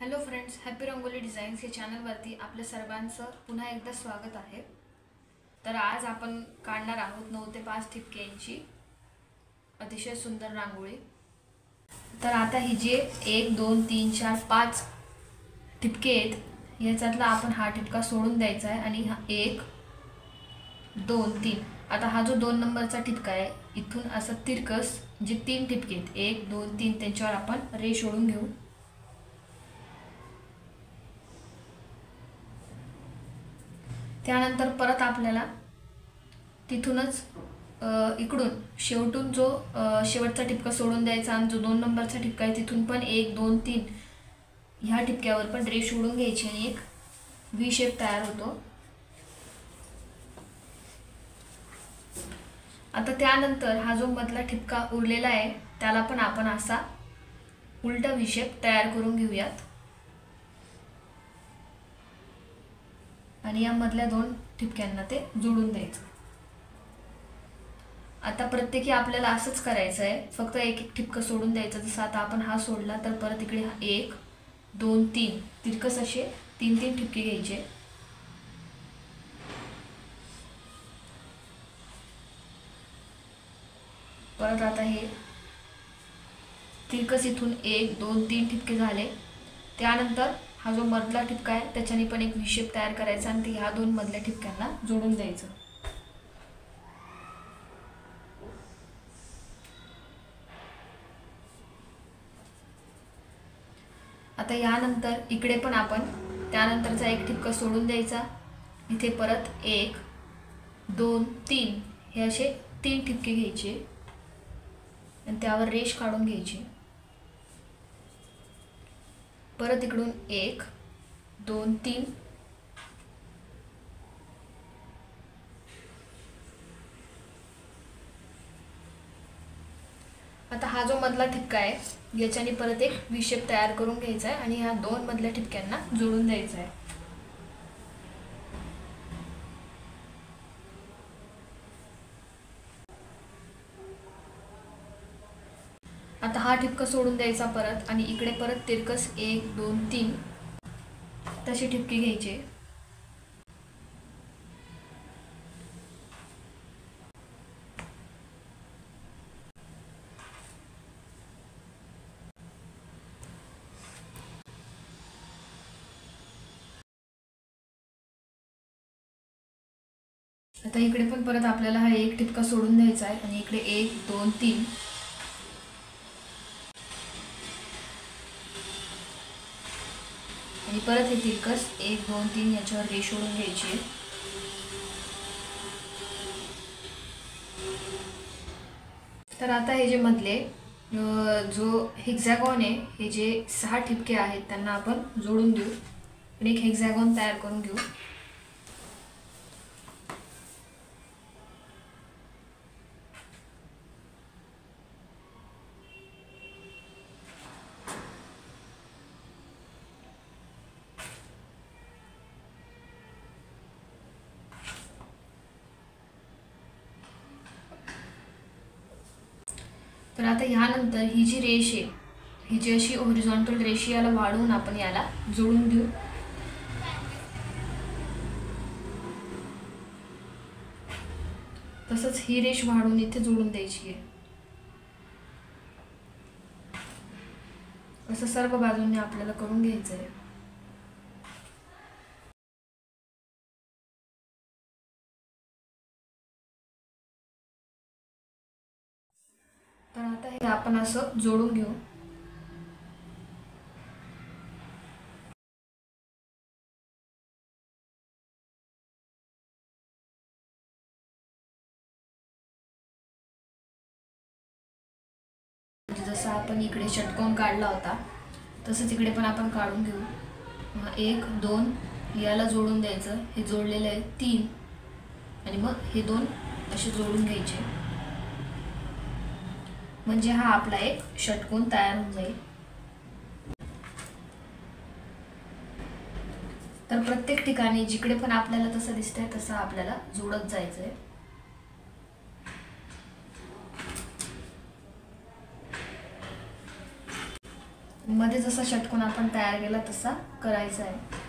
Hello friends, happy rangoli designs या चॅनलवरती आपल्या सर्वांचं पुन्हा एकदा स्वागत आहे। तर आज आपण काढणार आहोत 9 ते 5 ठिपक्यांची अतिशय सुंदर रांगोळी। तर आता ही जे 1 2 3 4 5 ठिपके आहेत याच्यातला आपण हा ठिपका सोडून द्यायचा आहे आणि हा 1 2 3 आता हा जो 2 नंबरचा ठिपका आहे इथून असं तिरकस जे 3 ठिपके आहेत 1 2 3 त्यांच्यावर आपण रेष ओढून घेऊ। त्यानंतर परत आपल्याला तिथूनच इकडून शेवटून जो शेवटचा ठिपका सोडून द्यायचा आणि जो 2 नंबरचा ठिपका आहे तिथून पण 1 2 3 ह्या ठिपक्यावर पण रेष ओढून घ्यायची आणि एक व्ही शेप तयार होतो। आता त्यानंतर हा जो मधला ठिपका उरलेला आहे त्याला पण आपण असा उलटा व्ही शेप तयार करून घेऊयात आणि या मधल्या 2 ठिपक्यांना ते जोडून द्यायचं। आता प्रत्येकी आपल्याला असंच करायचं आहे, फक्त एक एक ठिपका सोडून द्यायचं। जसं आता आपण हा सोडला तर परत इकडे 1 2 3 तिरकस असे 3 3 ठिपके घ्यायचे। परत आता हे तिरकस इथून 1 2 3 ठिपके झाले। त्यानंतर हा जो मधला ठिपका आहे त्याच्याने पण एक व्ही शेप तयार करायचा आणि ह्या 2 मधल्या ठिपक्यांना जोडून द्यायचं। आता यानंतर इकडे पण आपण त्यानंतरचा एक ठिपका सोडून द्यायचा। इथे परत 1 2 3 हे असे 3 ठिपके घ्यायचे आणि त्यावर रेष काढून घ्यायची। परत इकडून 1 2 3 आता हा जो मधला ठिपका आहे याच्याने परत एक व्ही शेप तयार करून घ्यायचा आहे आणि ह्या 2 मधल्या ठिपक्यांना जोडून द्यायचं आहे। आता हा ठिपका सोडून द्यायचा परत आणि इकडे परत तिरकस 1 2 3 तसे ठिपके घ्यायचे। आता इकडे पण परत आपल्याला हा एक ठिपका सोडून द्यायचा आहे आणि इकडे 1 2 3 आणि परत हे तिरकस 1 2 3 याच्यावर रेष ओढून घ्यायची आहे। तर आता हे जे मधले जो हेक्सागॉन आहे हे जे 6 ठिपके आहेत त्यांना आपण जोडून देऊ आणि एक हेक्सागॉन तयार करून घेऊ। तर आता ह्यानंतर ही जी रेष आहे ही जी अशी हॉरिझॉन्टल रेष याला वाढवून आपण याला जोडून देऊ। तसंच ही रेष वाढवून इथे जोडून द्यायची आहे। असं सर्व बाजूंनी आपल्याला करून घ्यायचं आहे। तर आता हे आपण असं जोडून घेऊ। जसं आपण इकडे षटकोन काढला होता तसंच इकडे पण आपण काढून घेऊ। 1 2 याला जोडून द्यायचं, हे जोडलेलं आहे 3 आणि मग हे 2 असे जोडून घ्यायचे म्हणजे हा आपला एक षटकोन तयार होऊन जाईल। तर प्रत्येक ठिकाणी जिकडे पण आपल्याला तसं दिसतंय तसं आपल्याला जोडत जायचंय। मध्ये जसा षटकोन आपण तयार केला तसा करायचा आहे.